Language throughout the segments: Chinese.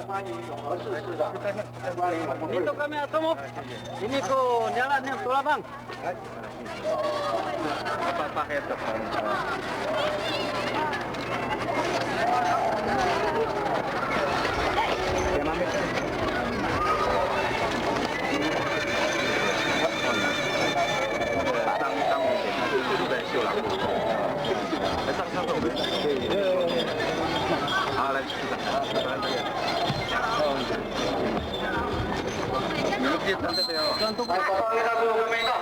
欢迎永和市市长欢迎我们。Dito kami atomo. Ini ko jalan yang tulabang. Papakit ka pa. Untuk kita dulu ke Medan.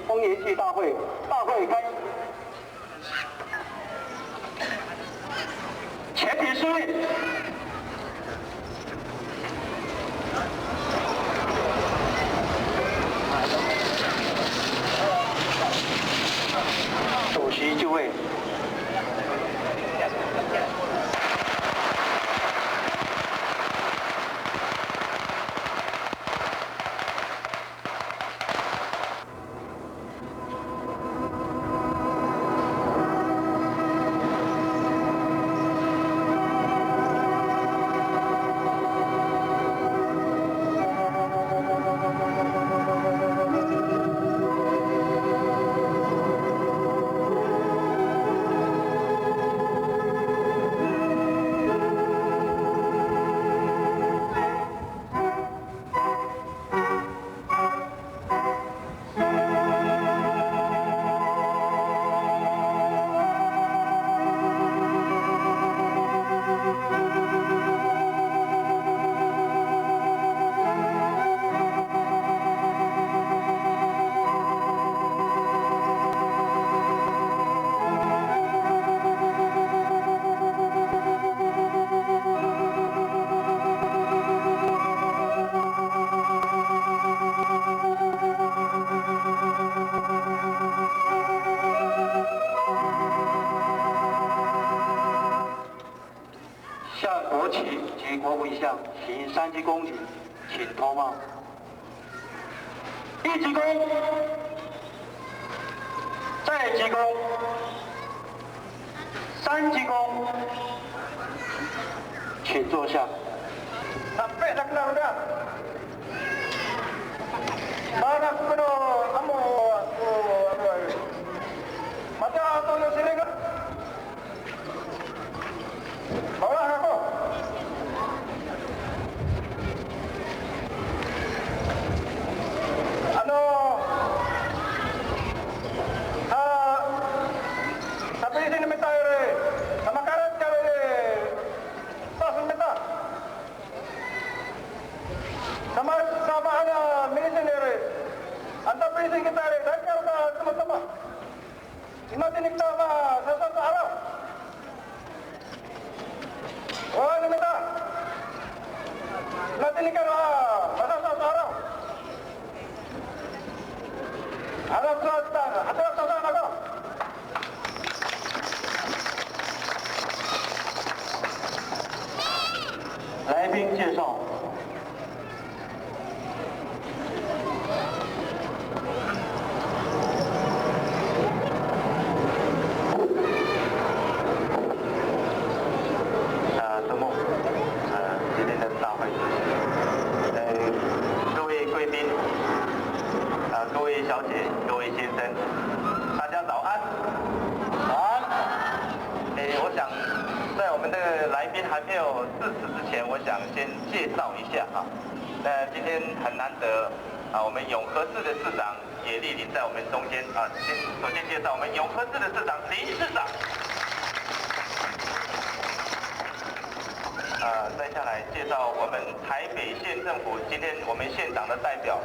丰年祭大会开始。前提是主席就位。向国旗及国徽像行3鞠躬礼，请脱帽。1鞠躬，再鞠躬，3鞠躬，请坐下。Sampai dah kenal dah. Mana kuno kamu macam atau yang sini kan? Bawa aku. Tapi di sini minta air, sama karet kali, tas minta. Sama ada minisin air, anda pilih kita air, dan kalau sama-sama. Nanti kita satu arah. Oh ini minta. Nanti ni kan satu arah. Alam suatu, ada satu arah. 来宾介绍。各位小姐、各位先生，大家早安。早安。我想在我们的来宾还没有致辞之前，我想先介绍一下哈。今天很难得我们永和市的市长也莅临在我们中间啊。首先介绍我们永和市的市长林市长。再下来介绍我们台北县政府今天我们县长的代表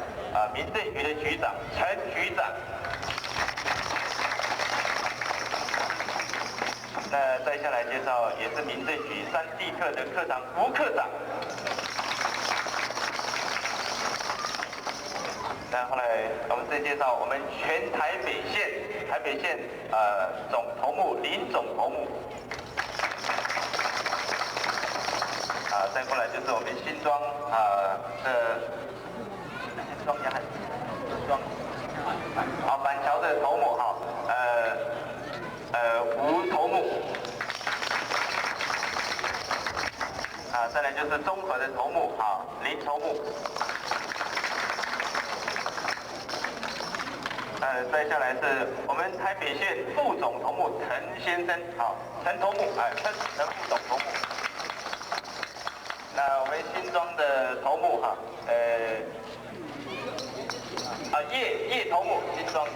民政局的局长陈局长。那再下来介绍也是民政局3地课的课长吴科长。那后来我们再介绍我们全台北县总头目林总头目。再过来就是我们新庄的板桥的头目吴头目。再来就是中和的头目林头目。再下来是我们台北县副总头目陈先生陈头目陈副总头目。那我们新庄的头目叶头目新庄。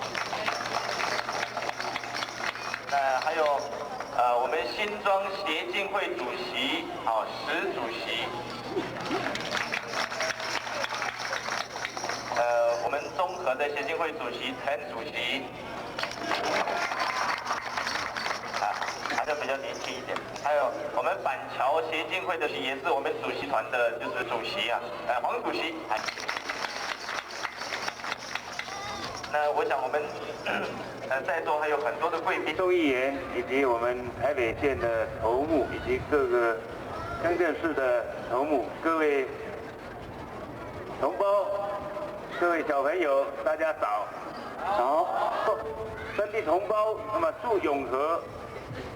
那还有我们新庄协进会主席石主席。我们中和的协进会主席陈主席。就比较年轻一点。还有我们板桥协进会的也是我们主席团的，就是主席黄主席。那我想我们在座还有很多的贵宾、众议员以及我们台北县的头目以及各个乡镇市的头目，各位同胞、各位小朋友，大家早。3地同胞，那么祝永和。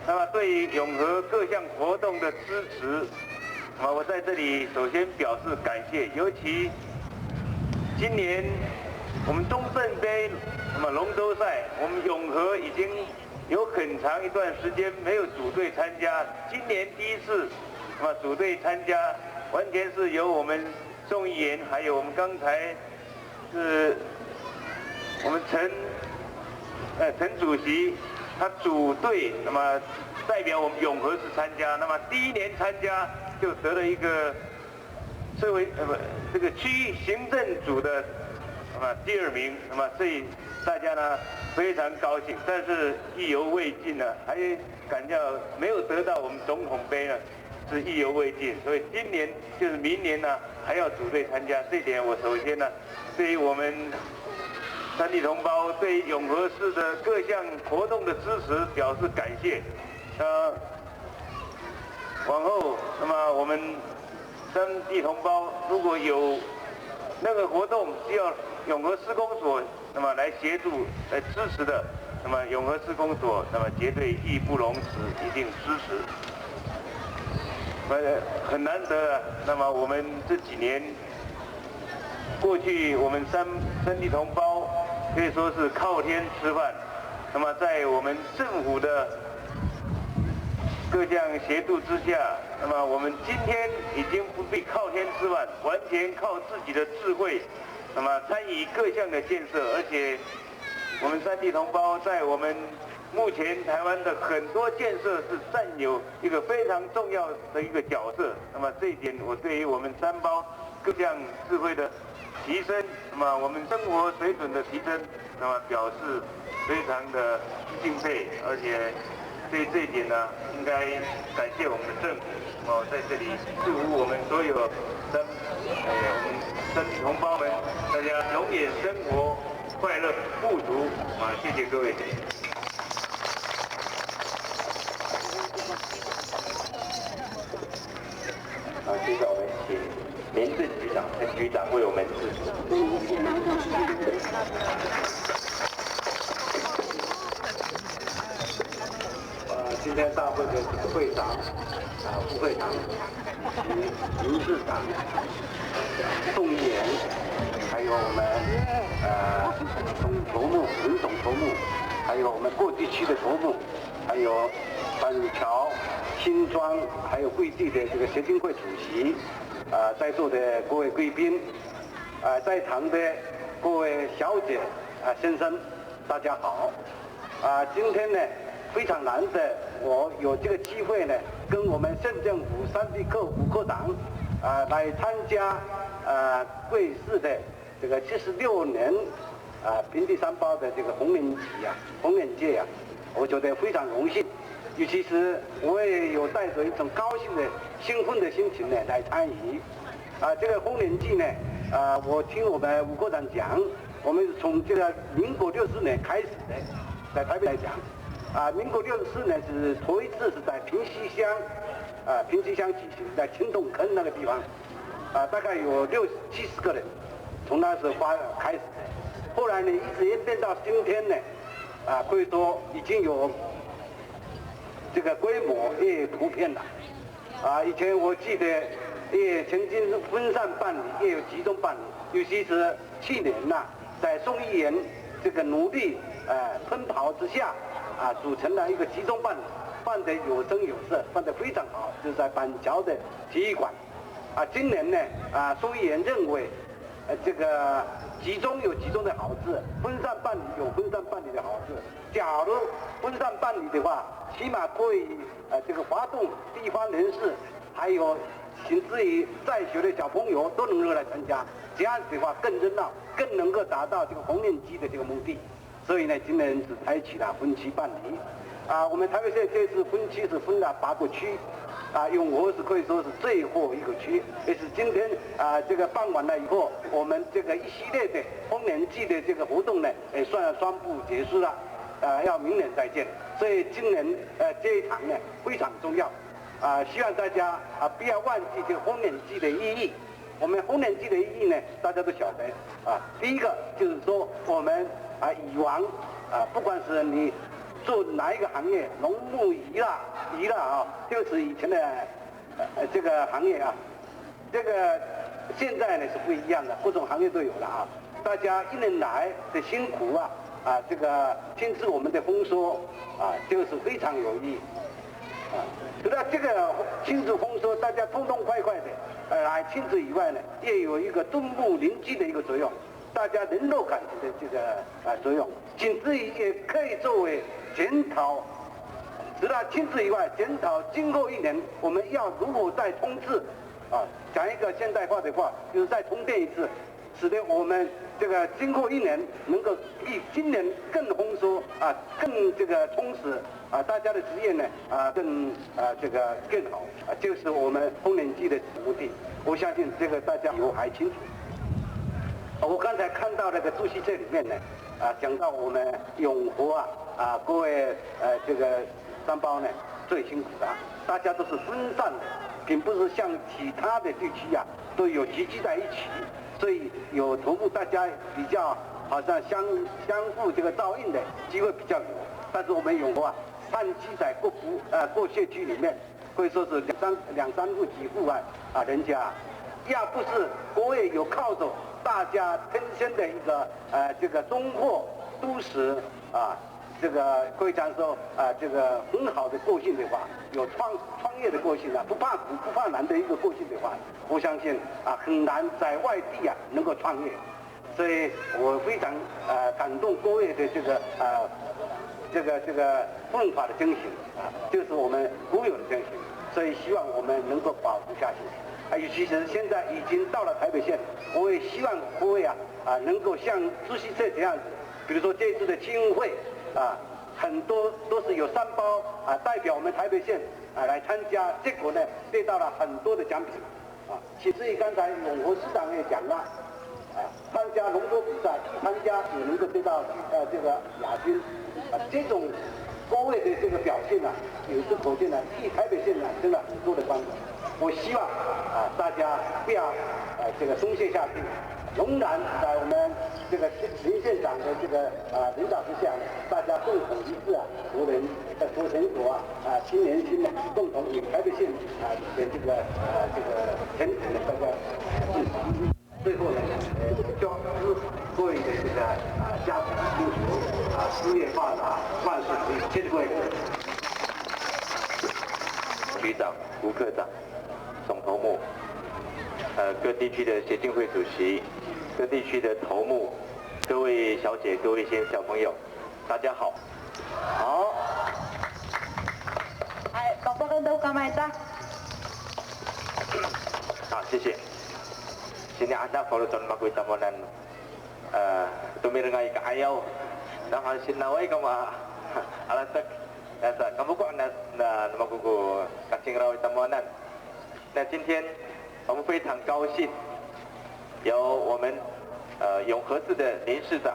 那么对于永和各项活动的支持，那么我在这里首先表示感谢。尤其今年我们中正杯那么龙舟赛，我们永和已经有很长一段时间没有组队参加，今年第一次那么组队参加，完全是由我们众议员还有我们刚才是我们陈主席。他组队，那么代表我们永和市参加，那么第1年参加就得了一个这个区域行政组的第2名，那么所以大家呢非常高兴，但是意犹未尽呢，还感到没有得到我们总统杯呢是意犹未尽，所以今年就是明年呢还要组队参加，这一点我首先呢对于我们3地同胞对永和市的各项活动的支持表示感谢。往后，那么我们3地同胞如果有那个活动需要永和施工所那么来协助、来支持的，那么永和施工所那么绝对义不容辞，一定支持。很难得，那么我们这几年。过去我们三地同胞可以说是靠天吃饭，那么在我们政府的各项协助之下，那么我们今天已经不必靠天吃饭，完全靠自己的智慧，那么参与各项的建设，而且我们3地同胞在我们目前台湾的很多建设是占有一个非常重要的一个角色，那么这一点我对于我们3胞各项智慧的提升，那么我们生活水准的提升，那么表示非常的敬佩，而且对这一点呢，应该感谢我们的政府。在这里祝福我们所有我们3地同胞们，大家永远生活快乐富足。谢谢各位。接着我们请民政局长陈局长为我们致辞。今天大会的会长、副会长、理事长、众议员、还有我们总头目、文总头目，还有我们各地区的头目，还有板桥、新庄，还有贵地的这个协进会主席，在座的各位贵宾，在场的各位小姐、先生，大家好。今天呢非常难得，我有这个机会呢，跟我们县政府3地科副科长来参加贵市的这个76年平地三包的这个红年节啊，我觉得非常荣幸，尤其是我也有带着一种高兴的、兴奋的心情呢来参与。这个红年祭呢，我听我们吴科长讲，我们从这个民国64年开始的，在台北来讲，民国64年是头一次是在平西乡举行，在青洞坑那个地方，大概有60、70个人，从那时候开始的。后来呢，一直演变到今天呢，可以说已经有这个规模也普遍了。以前我记得也曾经分散办理，也有集中办理，尤其是去年在宋议员这个努力奔跑之下，组成了一个集中办理，办得有声有色，办得非常好，就是在板桥的体育馆。今年呢，宋议员认为，这个集中有集中的好处，分散办理有分散办理的好处。假如分散办理的话，起码可以这个滑动地方人士，还有甚至于在学的小朋友都能够来参加，这样子的话更热闹，更能够达到这个红年祭的这个目的。所以呢，今年是采取了分区办理。我们台北县这次分区是分了8个区。永和是可以说是最后一个区，也是今天这个办完了以后，我们这个一系列的丰年祭的这个活动呢，也算宣布结束了，要明年再见。所以今年这一场呢非常重要，希望大家不要忘记这个丰年祭的意义。我们丰年祭的意义呢，大家都晓得第一个就是说我们以往不管是你做哪一个行业，农牧渔啦就是以前的这个行业这个现在呢是不一样的，各种行业都有了大家1年来的辛苦这个亲自我们的丰收就是非常有意义除了这个亲自丰收，大家痛痛快快的来亲自以外呢，也有一个敦睦邻居的一个作用，大家联络感情的这个作用，甚至于也可以作为检讨，除了亲自以外，检讨今后1年我们要如何再冲刺讲一个现代化的话，就是再充电一次，使得我们这个今后1年能够比今年更丰收更这个充实大家的职业呢更这个更好就是我们丰年祭的目的。我相信这个大家以后还清楚。我刚才看到那个主席这里面呢讲到我们永和各位这个3包呢最辛苦的大家都是分散的，并不是像其他的地区都有集聚在一起，所以有头目大家比较好像相互这个照应的机会比较有。但是我们永和散居在各社区里面，可以说是两三户几户人家要不是各位有靠着大家天生的一个这个中货都市这个可以讲说这个很好的个性的话，有创业的个性不怕苦不怕难的一个个性的话，我相信很难在外地能够创业。所以我非常感动各位的这个奋发的精神就是我们固有的精神，所以希望我们能够保持下去。尤其是现在已经到了台北县，我也希望各位能够像主席这样子，比如说这次的青运会很多都是有3包代表我们台北县来参加，结果呢得到了很多的奖品其实刚才永和市长也讲了参加龙舟比赛参加也能够得到这个亚军这种各位的这个表现有时可见替台北县生了很多的帮助。我希望大家不要这个松懈下去，仍然在我们这个林县长的这个领导之下，大家共同一致国人国成所新年轻呢，共同与台北县的这个前途呢大家共同。最后呢，各位的这个家庭幸福事业发达，万事如意，谢谢各位。局长、吴科长、总头目，各地区的协进会主席、各地区的头目、各位小姐、各位小朋友，大家好。好。哎，宝宝跟都干嘛的？好，谢谢。Sini ada kalau tuan makui tamonan tumirengai ke ayau, dah hasil nawai kama alasak, kamu kok na makuku kacing rawai tamonan. 那今天我们非常高兴，有我们永和市的林市长，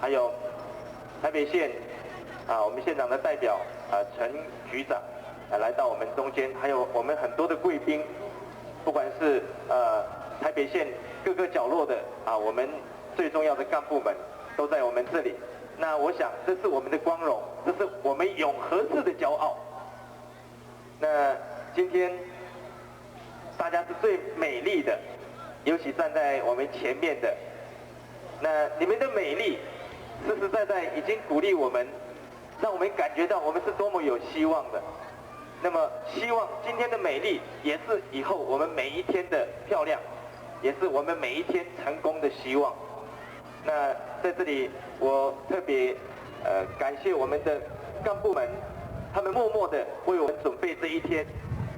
还有台北县我们县长的代表陈局长来到我们中间，还有我们很多的贵宾，不管是台北县各个角落的我们最重要的干部们都在我们这里。那我想这是我们的光荣，这是我们永和市的骄傲。那今天大家是最美丽的，尤其站在我们前面的，那你们的美丽实实在在已经鼓励我们，让我们感觉到我们是多么有希望的。那么希望今天的美丽也是以后我们每一天的漂亮，也是我们每一天成功的希望。那在这里我特别感谢我们的干部们，他们默默的为我们准备这一天。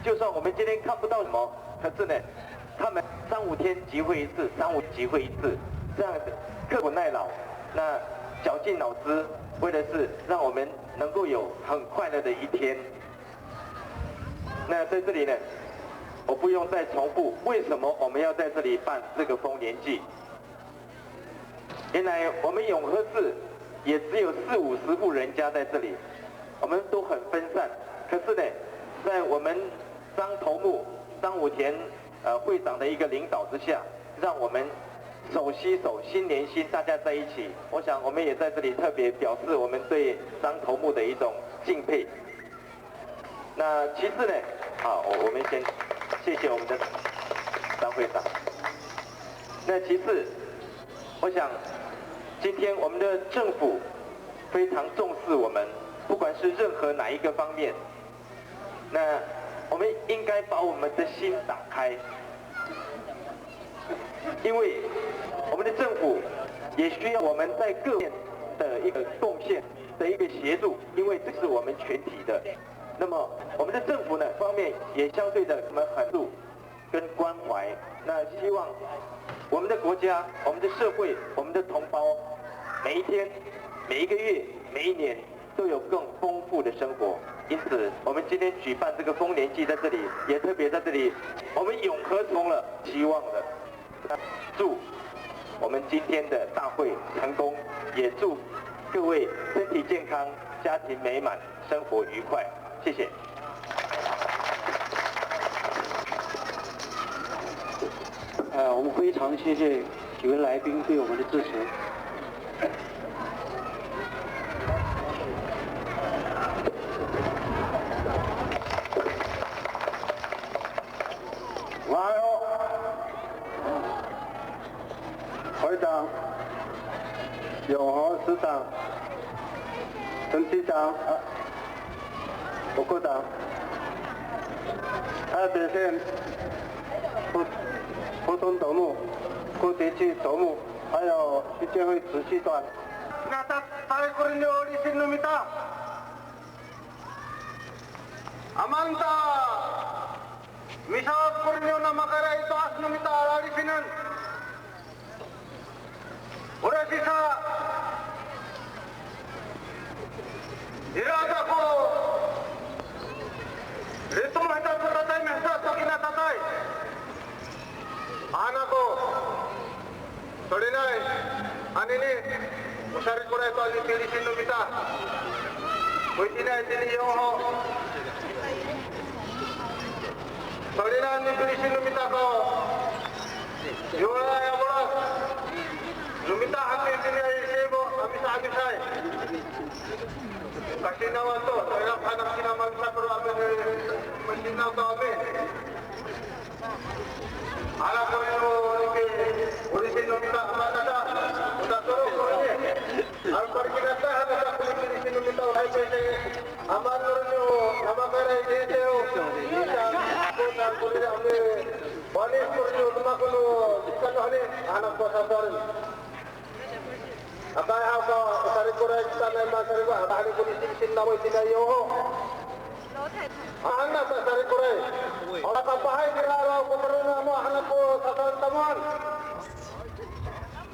就算我们今天看不到什么，可是呢，他们3、5天集会一次，3、5集会一次，这样子刻苦耐劳，那绞尽脑汁，为的是让我们能够有很快乐的一天。那在这里呢，我不用再重复为什么我们要在这里办这个丰年祭。原来我们永和市也只有40、50户人家在这里，我们都很分散。可是呢，在我们张头目张武田会长的一个领导之下，让我们手牵手、心连心，大家在一起。我想我们也在这里特别表示我们对张头目的一种敬佩。那其次呢，我们先谢谢我们的张会长。那其次，我想今天我们的政府非常重视我们，不管是任何哪一个方面，那我们应该把我们的心打开，因为我们的政府也需要我们在各面的一个贡献的一个协助，因为这是我们全体的。那么我们的政府呢方面也相对的我们很注跟关怀，那希望我们的国家、我们的社会、我们的同胞，每一天、每一个月、每一年都有更丰富的生活。因此，我们今天举办这个丰年祭，在这里也特别在这里，我们永和充了希望的。祝我们今天的大会成功，也祝各位身体健康、家庭美满、生活愉快。谢谢。我们非常谢谢几位来宾对我们的支持。还有会长、永和市长、陈局长、吴科长、台北县普通头目、各地区头目，还有协进会主席团。那tayo ko rin yung Alisin Lumita. Amanta, misawag ko rin yung namakara ito as Lumita Alisinan. Ora sisa, irada ko, dito mo hita po tatay, mesa ito kinatatay. Anak ko, Solinay, anini, usari ko na ito ang Alisin Lumita. Pwede na ito niyo ho. Solinay, Alisin Lumita ko. Yung ay amura. Lumita kami sinayisibo, kami sa Amisay. Kasi naman to, hirap hanap sinamag sa pero kami masinaw to kami. Alam ko yung Alisin Lumita, kumata siya. kulit kami balik kulit rumah kuno ikan hari anak pasaran. Akai apa sari kulit kita memang sari kulit hari kulit sin nama tidak yo. Anak sari kulit. Orang kapahai kira orang kuperlu nama anak ko sasaran teman.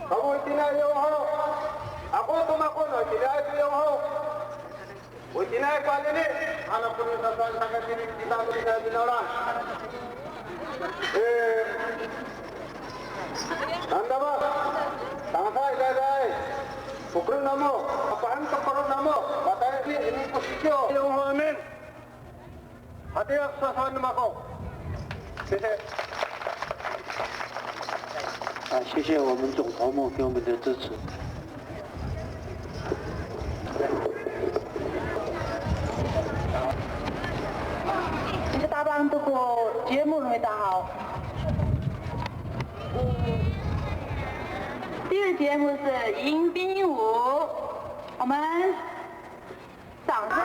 Kamu tidak yo. Aku tumakon tidak yo. Utinay pa nini, anak ko sa sakit ini kita bisa binaran. Anda ba? Tangkay day. Pukul namo, apaan kaparo namo? Batay ini posisyon. Yung amin. Hati ak sa saan naman ko. 谢谢我们总头目给我们的支持。谢谢大帮这个节目为大好。第二节目是迎宾舞，我们掌声。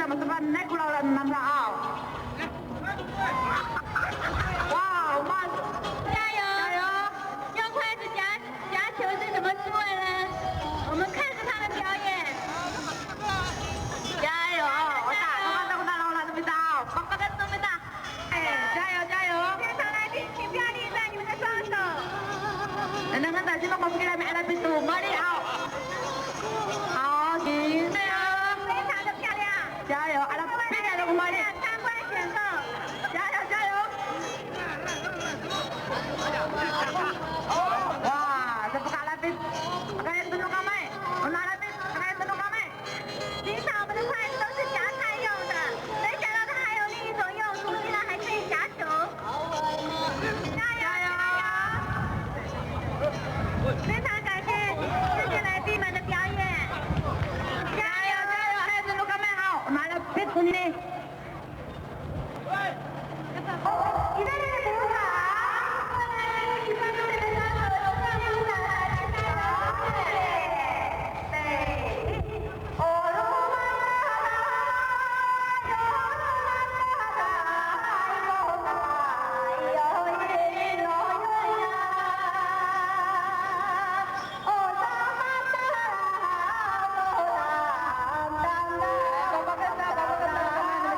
kita masukkan naik pulau dan Namrao. Wow, man. 加油！加油！用筷子夹球是什么滋味呢？我们看着他的表演。加油！我打，我打，我不知道，爸爸跟都没打。哎，加油加油！现场来宾，请不要吝啬你们的双手。 Nandang kan tadi mau kita main alat pintu, mari out. 好，行，加油，非常的漂亮。加油，阿拉别加油，我们参观选手，加油加油！哇，这不卡拉宾，kayak tunjuk kamai, mana alat pin, kayak tunjuk kamai. 平常我们的筷子都是夹菜用的，没想到它还有另一种用途，竟然还可以夹球。加油加油！非常感谢这些来宾们的表演。加油加油！ kayak tunjuk kamai, hao, mana alat pin ini? 一位队的鼓掌，过来，一分钟的双手由上面上来，加油！对，哦罗马达，哟罗马达，哟马，哟耶哟哟呀，哦罗马达，罗马达达。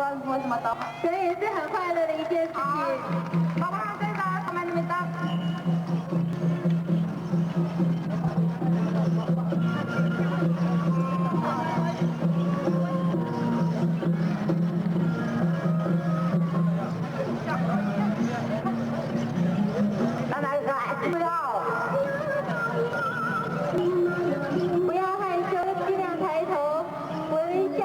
端，为什么都？所以也是很快乐的一件事情。爸爸在哪？他们那边打。不要害羞，尽量抬头微笑。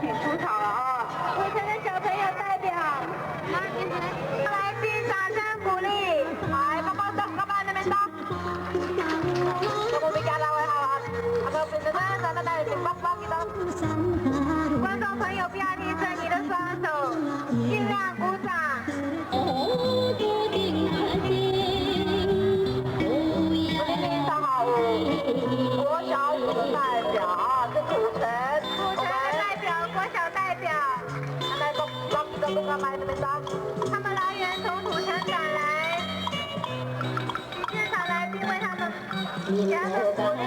请出场了啊！围城的小朋友代表，来宾掌声鼓励，来，帮帮手，帮帮那边的。我们家那位好啊，我们真的来帮帮你的。观众朋友不要离着你的双手，尽量鼓掌。非常好，国小组的代表啊，是土城的代表，国小代表，来他们来源从土城赶来，现场来宾为他们给他们鼓励。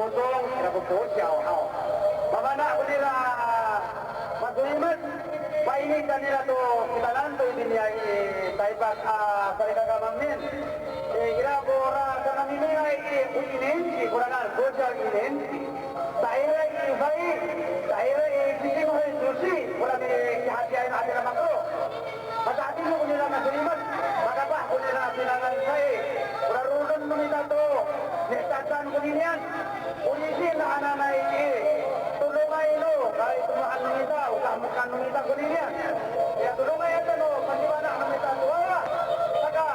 potong, kira ko po siya, Mamana ko nila, masulimat, painitan nila to, kitalanto din niya, taipat, sarikagamamin. Kira ko, sa naminay, uinensi, kurangan, social inensi. Tahira ibay, tahira ibigay mo rin susi, wala may kihatiay na atin naman ko. Mataatin mo nila masulimat, makapa ko nila pinangansay, kurarunan mo nila to, nestatan ko din yan. Unisin na ananay tulungay no, kahit tumahan mo nita, ukamukan mo nita ko din yan. Kaya tulungay ito no, pagdiwala ka nita, tuwala. Saka,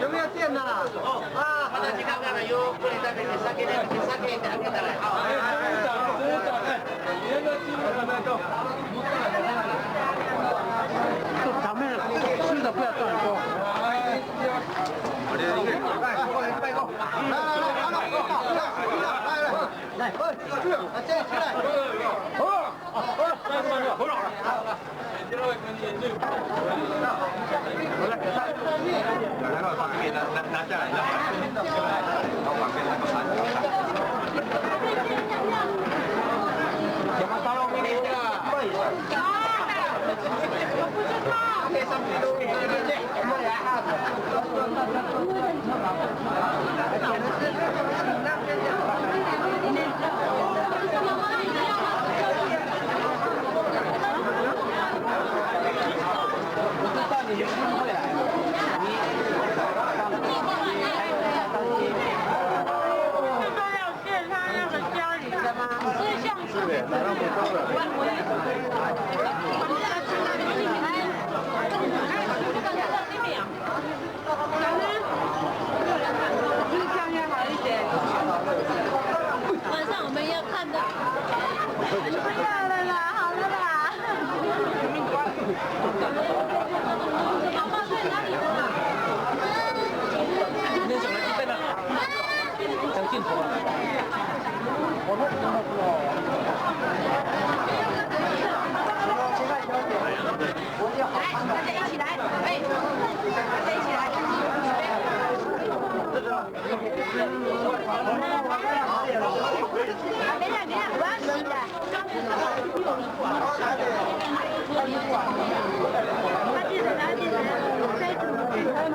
有没有电的啦？啊，好的，你看看了，有过来这边给给打给来。好，咱们吃的不要断锅。来，这起来。来到旁边拿下来，到旁边那个盘。晚上我们要看的。不要了啦，好了啦。宝宝在哪里呢？今天想来这边呢，想镜头啊。我们来，大家一起来，哎，大家一起来。别让，我要洗的。他记得，再煮开嘛。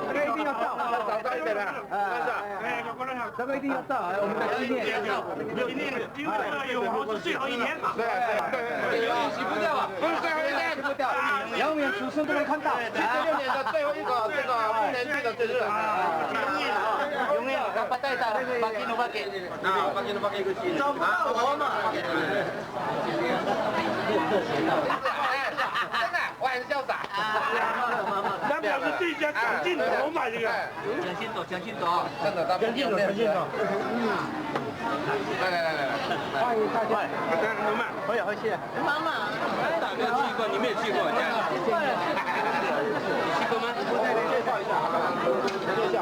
这个一定要到，早到一点了，这个一定要到，我们的纪念。因为我是最后一年嘛。对，洗不掉啊，不是最后一年洗不掉，永远出生都能看到。76年的最后一个这个不能去的节日啊，永远不带到，把给不给。啊，把给个钱，找不到我嘛。真的，我很潇洒。咱表示对家蒋劲头嘛，这个。蒋劲头，真的，蒋劲头。来，欢迎大家。我也会去。妈妈。大哥去过，你没有去过？去过吗？我再来介绍一下，介绍。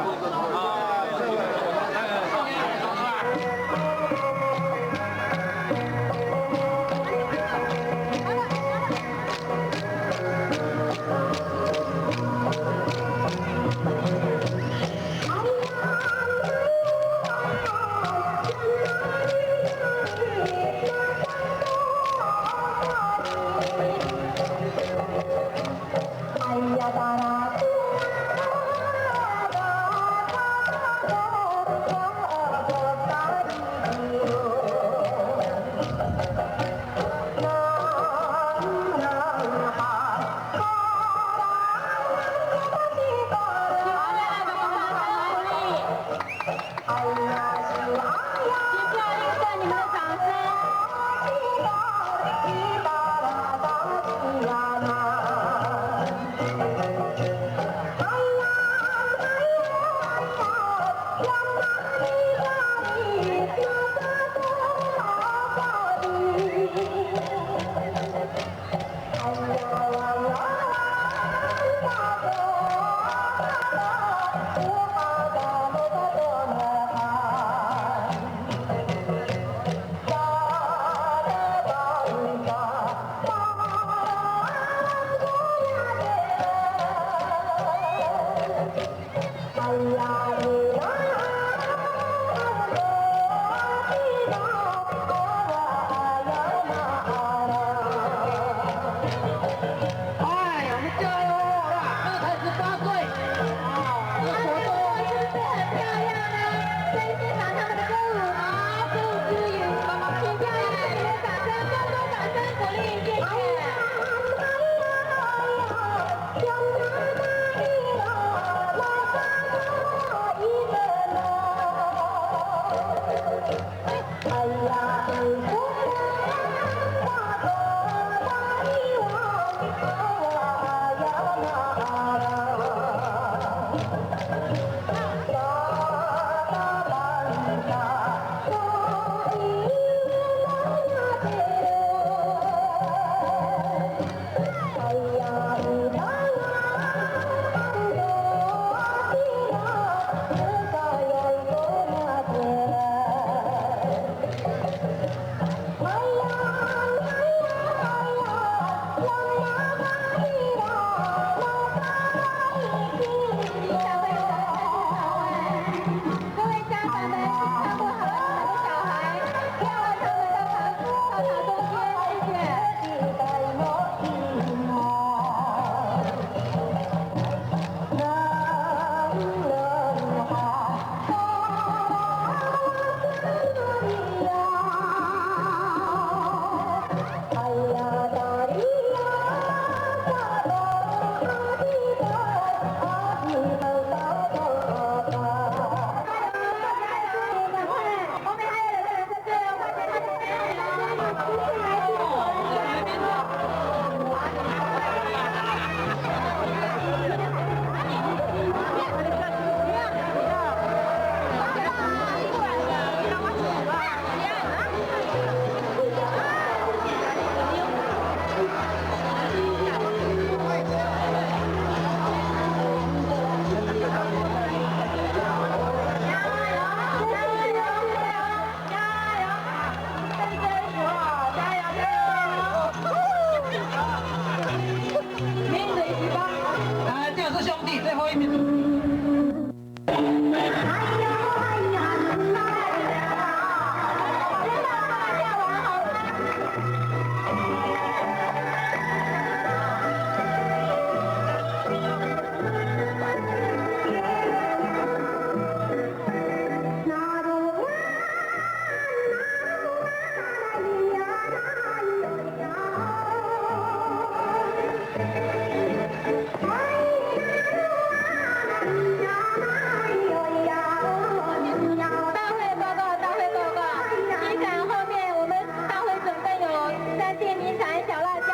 小辣椒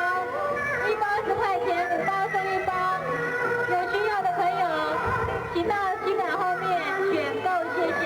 ，1包10块钱，5包送1包。有需要的朋友，请到机场后面选购，谢谢。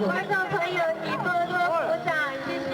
观众朋友，请多多鼓掌，谢谢。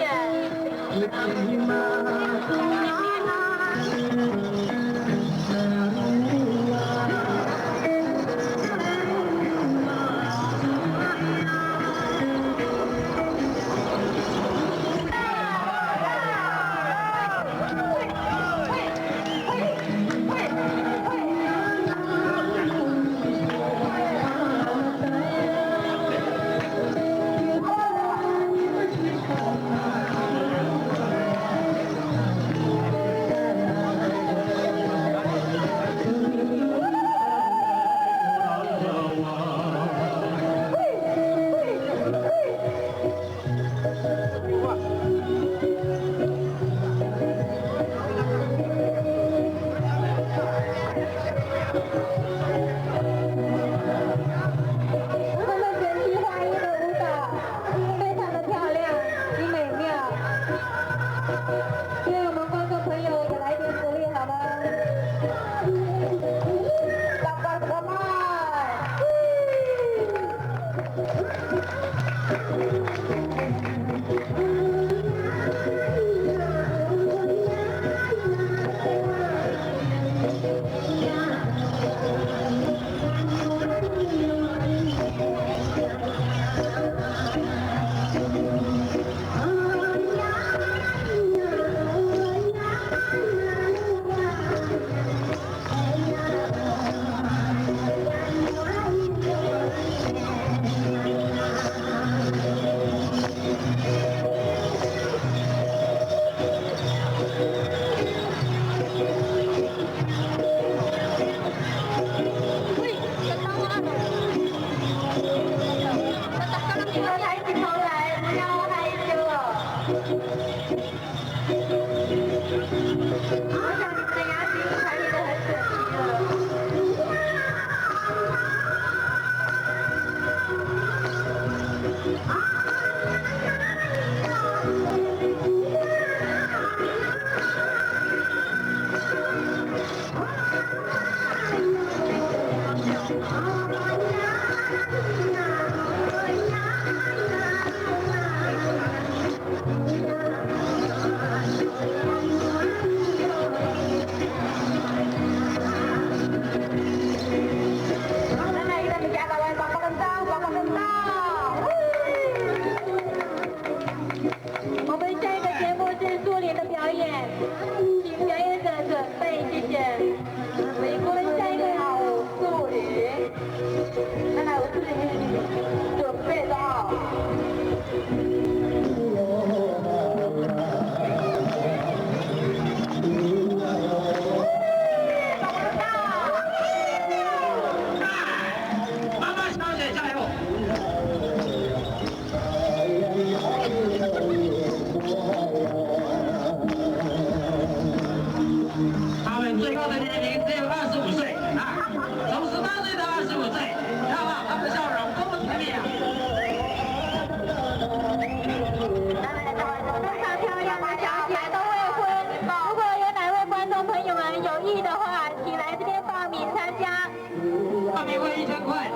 快。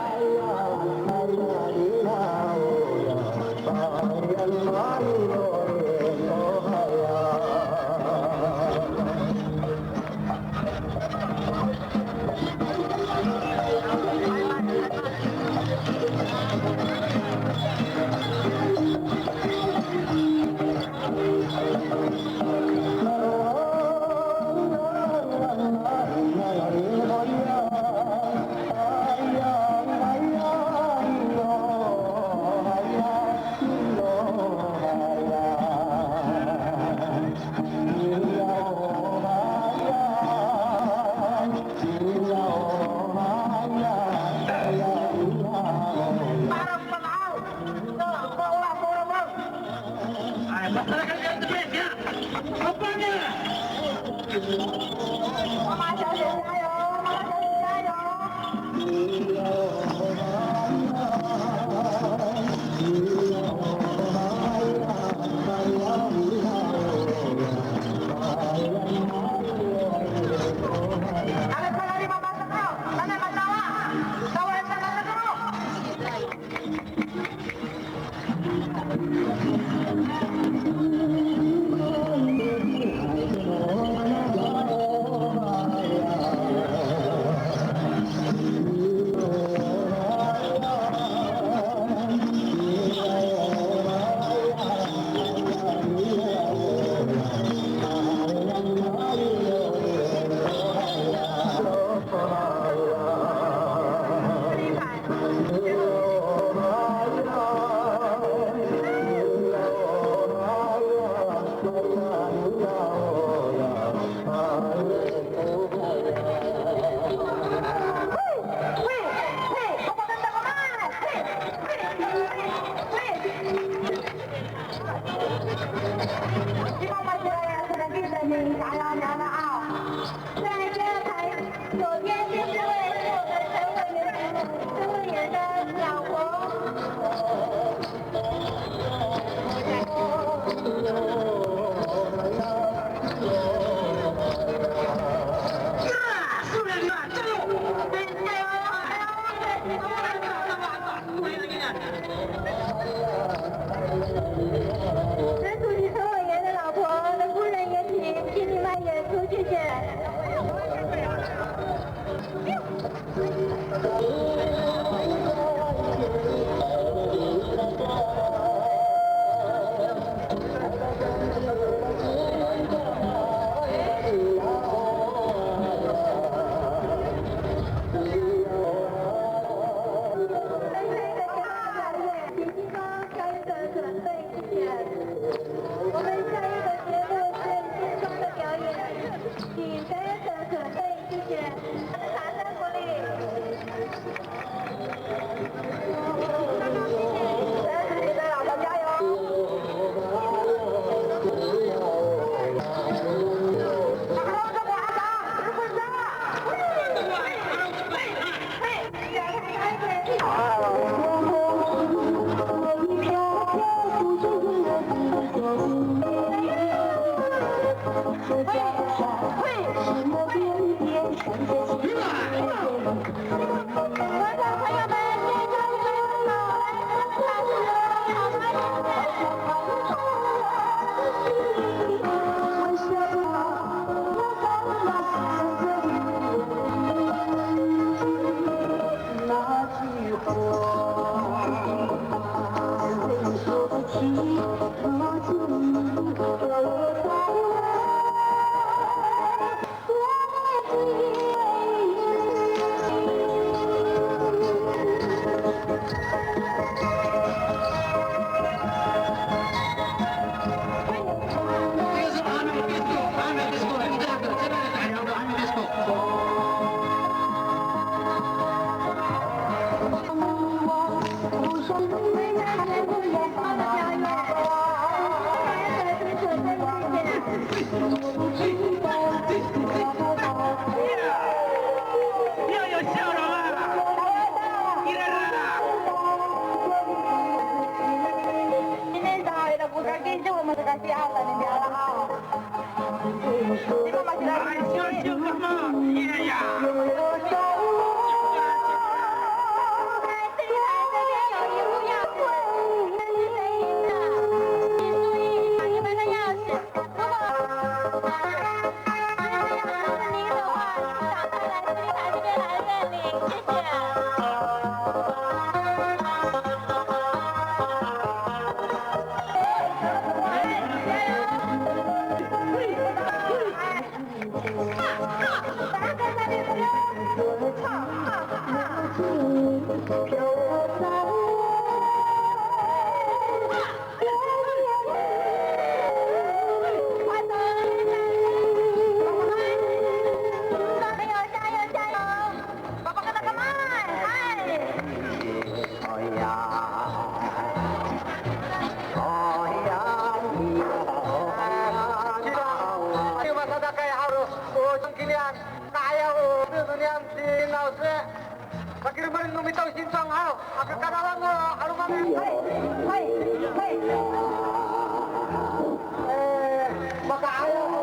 妈妈小姐加油！妈妈小姐加油！陈主席、陈委员的老婆的夫人也请你们演出，谢谢。我们下一个节目是新装的表演，请大家准备，谢谢，掌声鼓励。Sakit rin lumitaw sinsang ha. Agkakarawang ano kami. Hay. Baka ayaw mo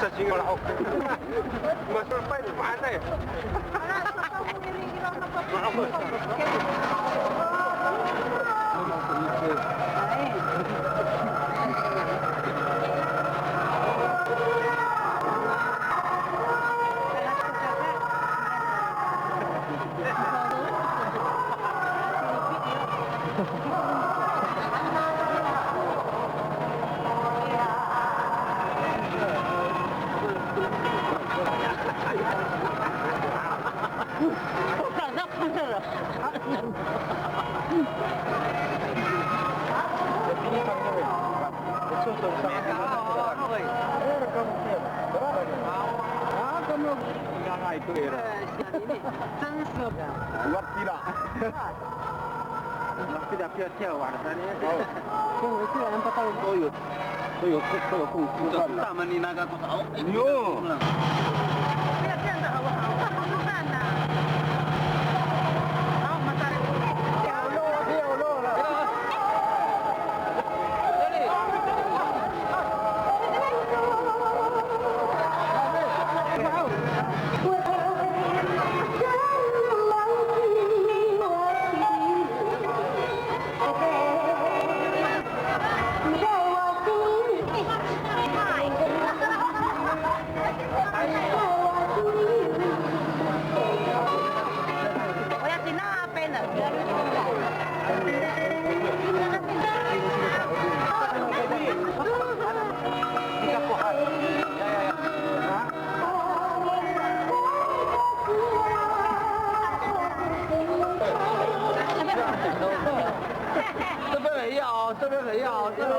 Sa singal ako. Masurpay sa paana eh.我要这个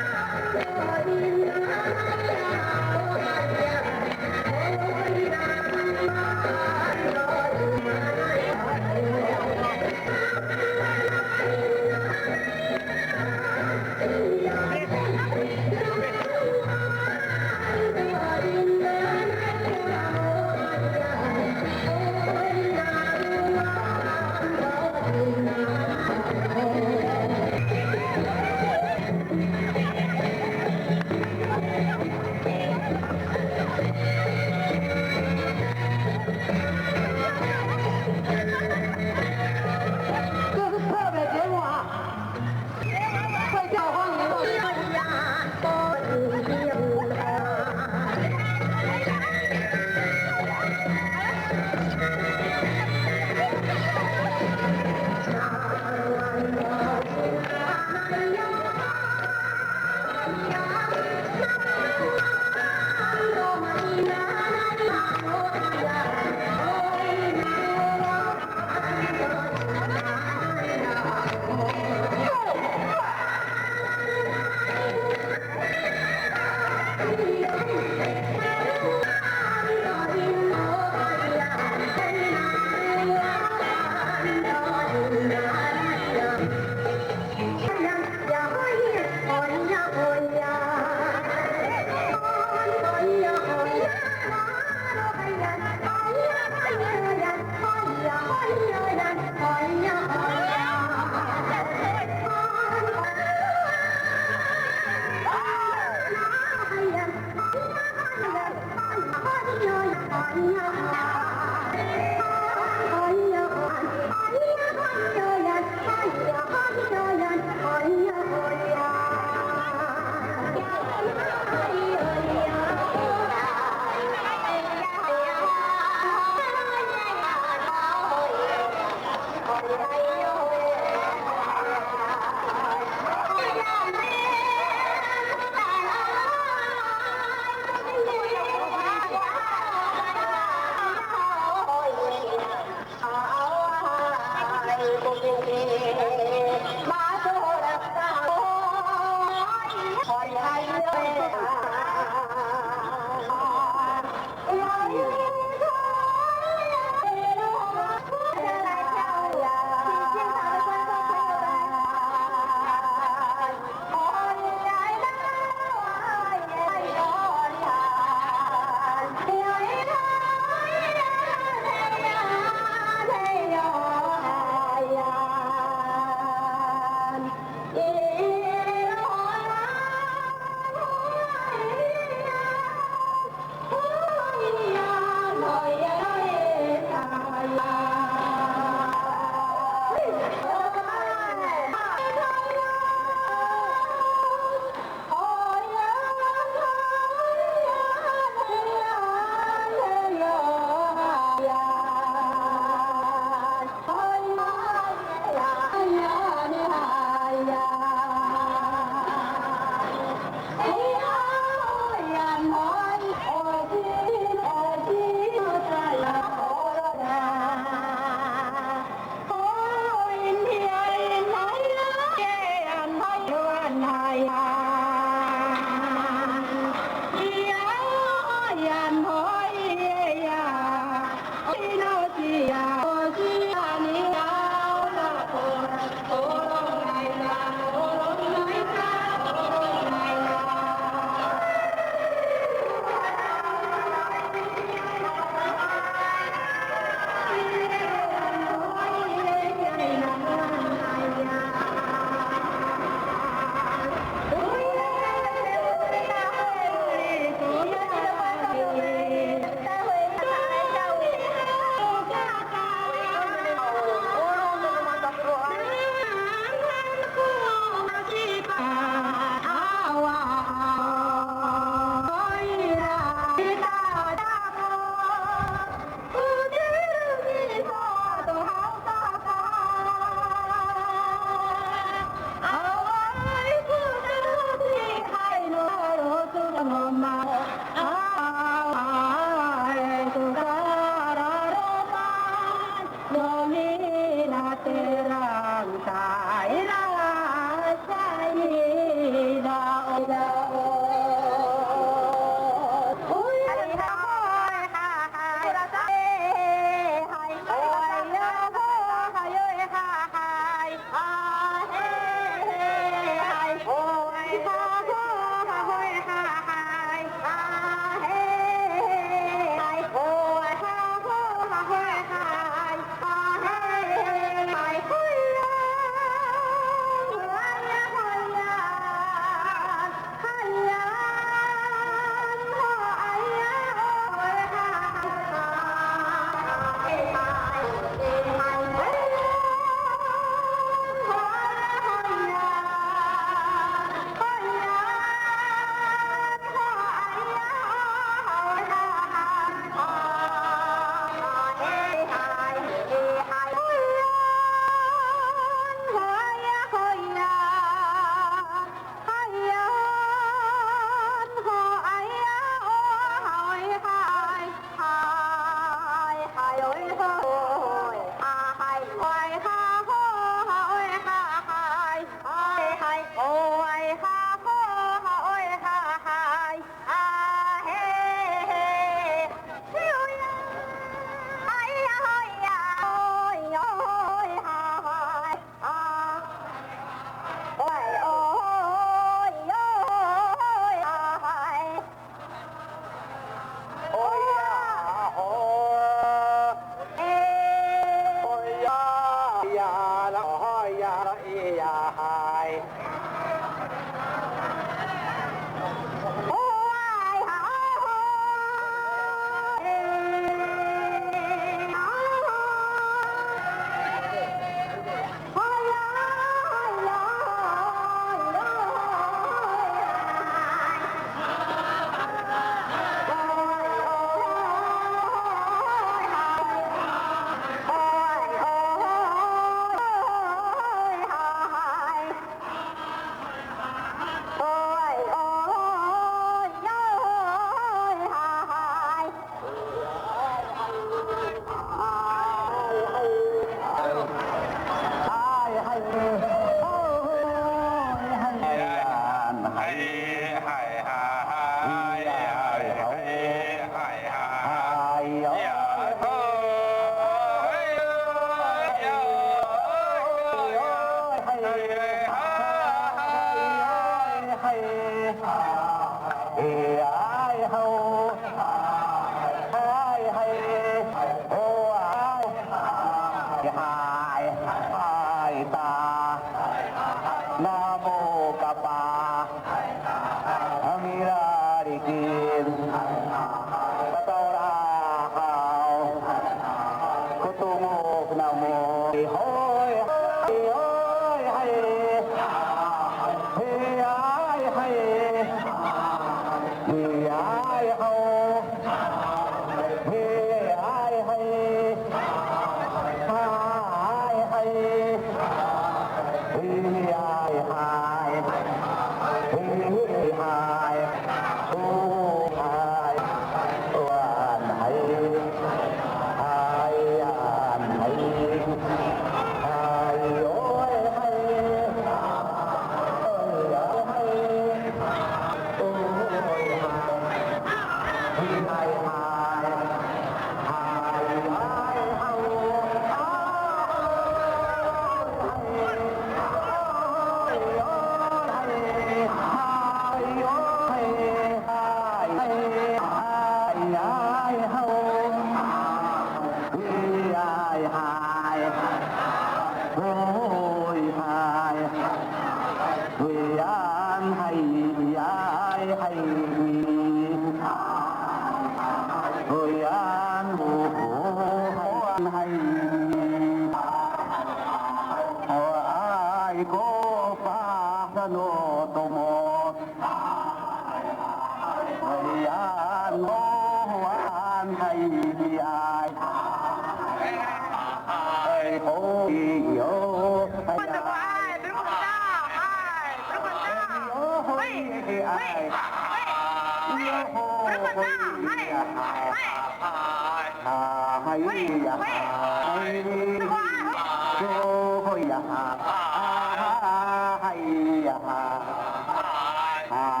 Hi.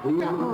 Yeah.